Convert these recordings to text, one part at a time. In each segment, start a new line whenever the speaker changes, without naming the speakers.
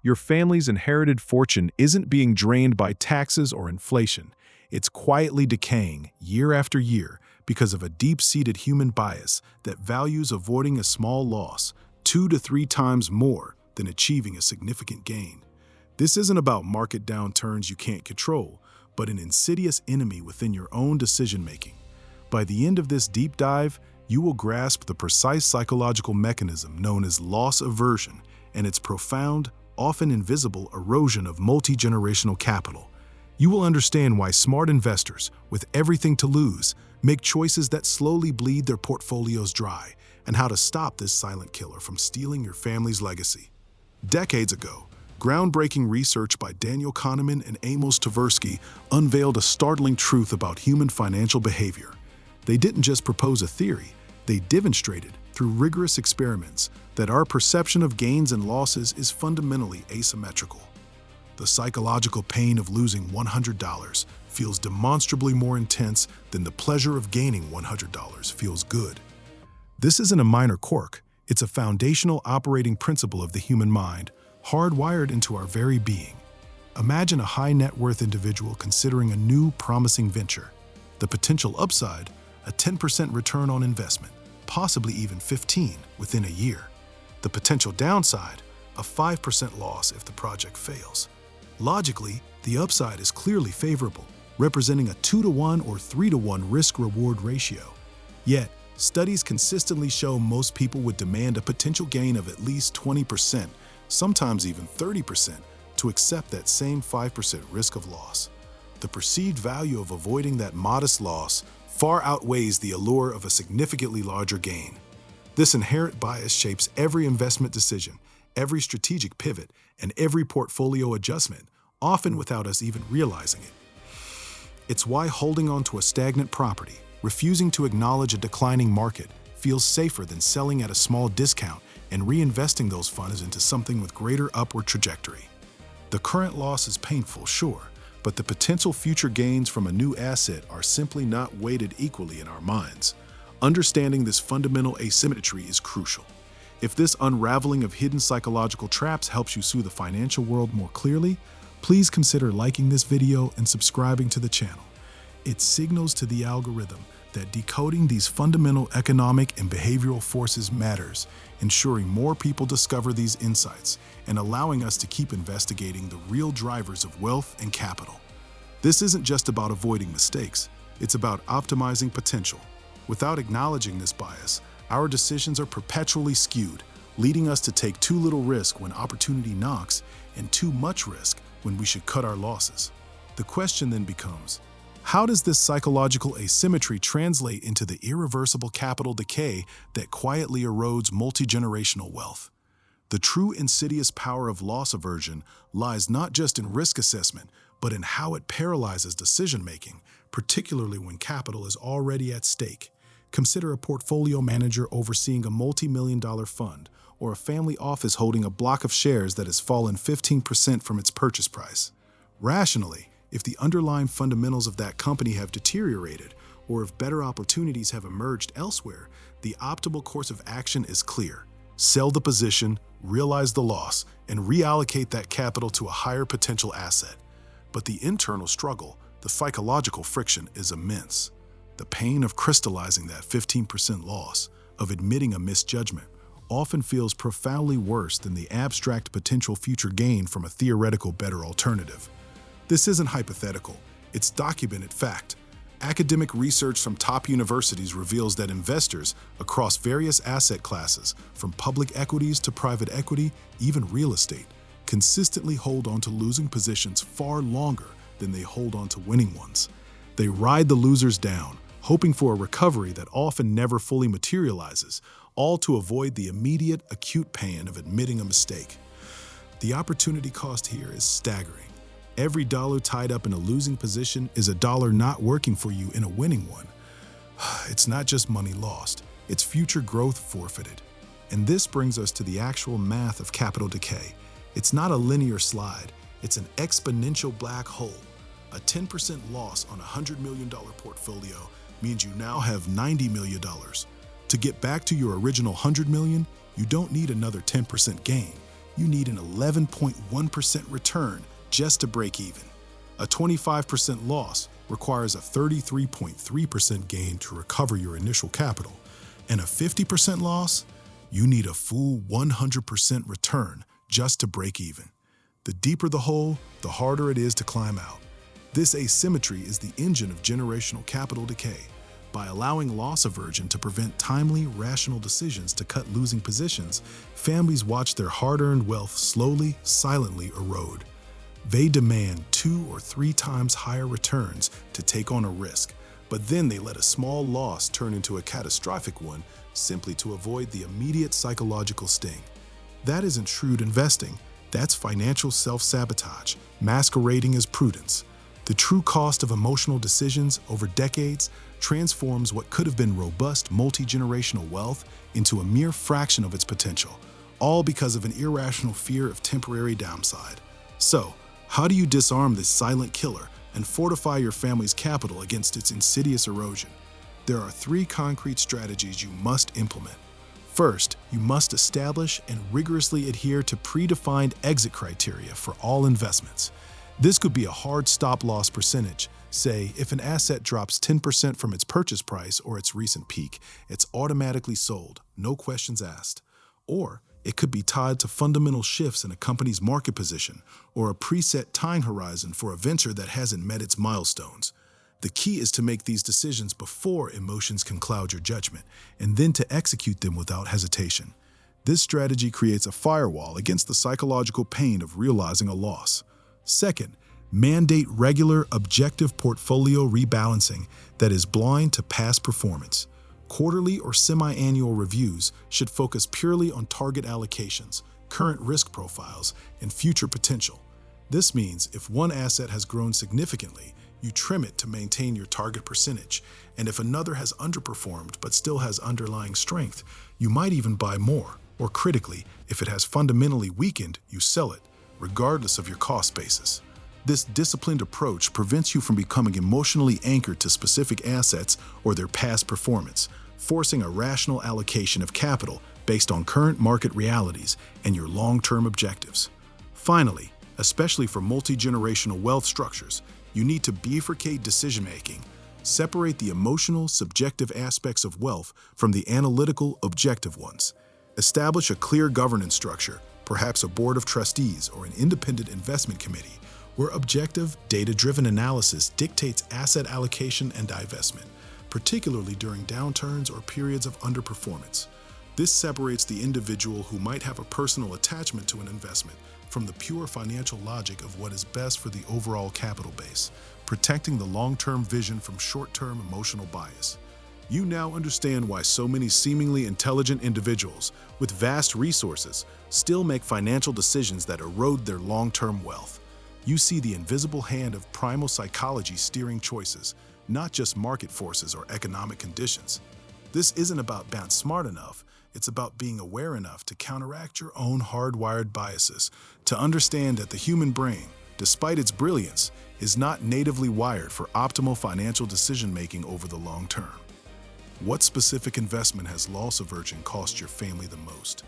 Your family's inherited fortune isn't being drained by taxes or inflation. It's quietly decaying year after year because of a deep-seated human bias that values avoiding a small loss 2 to 3 times more than achieving a significant gain. This isn't about market downturns you can't control, but an insidious enemy within your own decision-making. By the end of this deep dive, you will grasp the precise psychological mechanism known as loss aversion and its profound, often invisible erosion of multi-generational capital. You will understand why smart investors, with everything to lose, make choices that slowly bleed their portfolios dry, and how to stop this silent killer from stealing your family's legacy. Decades ago, groundbreaking research by Daniel Kahneman and Amos Tversky unveiled a startling truth about human financial behavior. They didn't just propose a theory, they demonstrated, through rigorous experiments, that our perception of gains and losses is fundamentally asymmetrical. The psychological pain of losing $100 feels demonstrably more intense than the pleasure of gaining $100 feels good. This isn't a minor quirk, it's a foundational operating principle of the human mind, hardwired into our very being. Imagine a high-net-worth individual considering a new, promising venture. The potential upside, a 10% return on investment, possibly even 15% within a year. The potential downside, a 5% loss if the project fails. Logically, the upside is clearly favorable, representing a 2-to-1 or 3-to-1 risk-reward ratio. Yet, studies consistently show most people would demand a potential gain of at least 20%, sometimes even 30%, to accept that same 5% risk of loss. The perceived value of avoiding that modest loss far outweighs the allure of a significantly larger gain. This inherent bias shapes every investment decision, every strategic pivot, and every portfolio adjustment, often without us even realizing it. It's why holding on to a stagnant property, refusing to acknowledge a declining market, feels safer than selling at a small discount and reinvesting those funds into something with greater upward trajectory. The current loss is painful, sure, but the potential future gains from a new asset are simply not weighted equally in our minds. Understanding this fundamental asymmetry is crucial. If this unraveling of hidden psychological traps helps you see the financial world more clearly, please consider liking this video and subscribing to the channel. It signals to the algorithm that decoding these fundamental economic and behavioral forces matters, ensuring more people discover these insights and allowing us to keep investigating the real drivers of wealth and capital. This isn't just about avoiding mistakes, it's about optimizing potential. Without acknowledging this bias, our decisions are perpetually skewed, leading us to take too little risk when opportunity knocks and too much risk when we should cut our losses. The question then becomes, how does this psychological asymmetry translate into the irreversible capital decay that quietly erodes multi-generational wealth? The true insidious power of loss aversion lies not just in risk assessment, but in how it paralyzes decision-making, particularly when capital is already at stake. Consider a portfolio manager overseeing a multi-million-dollar fund, or a family office holding a block of shares that has fallen 15% from its purchase price. Rationally, if the underlying fundamentals of that company have deteriorated, or if better opportunities have emerged elsewhere, the optimal course of action is clear. Sell the position, realize the loss, and reallocate that capital to a higher potential asset. But the internal struggle, the psychological friction, is immense. The pain of crystallizing that 15% loss, of admitting a misjudgment, often feels profoundly worse than the abstract potential future gain from a theoretical better alternative. This isn't hypothetical, it's documented fact. Academic research from top universities reveals that investors across various asset classes, from public equities to private equity, even real estate, consistently hold on to losing positions far longer than they hold on to winning ones. They ride the losers down, hoping for a recovery that often never fully materializes, all to avoid the immediate, acute pain of admitting a mistake. The opportunity cost here is staggering. Every dollar tied up in a losing position is a dollar not working for you in a winning one. It's not just money lost, it's future growth forfeited. And this brings us to the actual math of capital decay. It's not a linear slide, it's an exponential black hole. A 10% loss on a $100 million portfolio means you now have $90 million. To get back to your original $100 million, you don't need another 10% gain. you need an 11.1% return just to break even. A 25% loss requires a 33.3% gain to recover your initial capital. And a 50% loss, you need a full 100% return just to break even. The deeper the hole, the harder it is to climb out. This asymmetry is the engine of generational capital decay. By allowing loss aversion to prevent timely, rational decisions to cut losing positions, families watch their hard-earned wealth slowly, silently erode. They demand 2 or 3 times higher returns to take on a risk, but then they let a small loss turn into a catastrophic one simply to avoid the immediate psychological sting. That isn't shrewd investing, that's financial self-sabotage, masquerading as prudence. The true cost of emotional decisions over decades transforms what could have been robust multi-generational wealth into a mere fraction of its potential, all because of an irrational fear of temporary downside. So, how do you disarm this silent killer and fortify your family's capital against its insidious erosion? There are 3 concrete strategies you must implement. First, you must establish and rigorously adhere to predefined exit criteria for all investments. This could be a hard stop-loss percentage. Say, if an asset drops 10% from its purchase price or its recent peak, it's automatically sold, no questions asked. Or it could be tied to fundamental shifts in a company's market position or a preset time horizon for a venture that hasn't met its milestones. The key is to make these decisions before emotions can cloud your judgment, and then to execute them without hesitation. This strategy creates a firewall against the psychological pain of realizing a loss. Second, mandate regular, objective portfolio rebalancing that is blind to past performance. Quarterly or semi-annual reviews should focus purely on target allocations, current risk profiles, and future potential. This means if one asset has grown significantly, you trim it to maintain your target percentage, and if another has underperformed but still has underlying strength, you might even buy more, or critically, if it has fundamentally weakened, you sell it, regardless of your cost basis. This disciplined approach prevents you from becoming emotionally anchored to specific assets or their past performance, forcing a rational allocation of capital based on current market realities and your long-term objectives. Finally, especially for multi-generational wealth structures, you need to bifurcate decision-making. Separate the emotional, subjective aspects of wealth from the analytical, objective ones. Establish a clear governance structure, perhaps a board of trustees or an independent investment committee, where objective, data-driven analysis dictates asset allocation and divestment, particularly during downturns or periods of underperformance. This separates the individual who might have a personal attachment to an investment from the pure financial logic of what is best for the overall capital base, protecting the long-term vision from short-term emotional bias. You now understand why so many seemingly intelligent individuals with vast resources still make financial decisions that erode their long-term wealth. You see the invisible hand of primal psychology steering choices, not just market forces or economic conditions. This isn't about being smart enough, it's about being aware enough to counteract your own hardwired biases, to understand that the human brain, despite its brilliance, is not natively wired for optimal financial decision-making over the long term. What specific investment has loss aversion cost your family the most?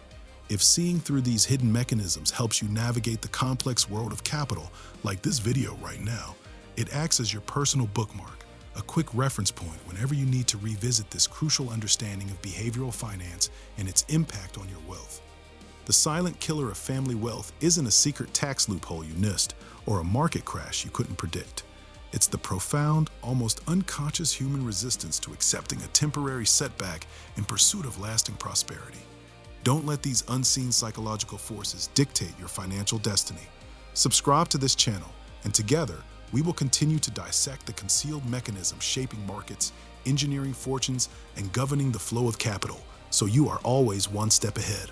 If seeing through these hidden mechanisms helps you navigate the complex world of capital, like this video right now, it acts as your personal bookmark, a quick reference point whenever you need to revisit this crucial understanding of behavioral finance and its impact on your wealth. The silent killer of family wealth isn't a secret tax loophole you missed or a market crash you couldn't predict. It's the profound, almost unconscious human resistance to accepting a temporary setback in pursuit of lasting prosperity. Don't let these unseen psychological forces dictate your financial destiny. Subscribe to this channel, and together, we will continue to dissect the concealed mechanisms shaping markets, engineering fortunes, and governing the flow of capital, so you are always one step ahead.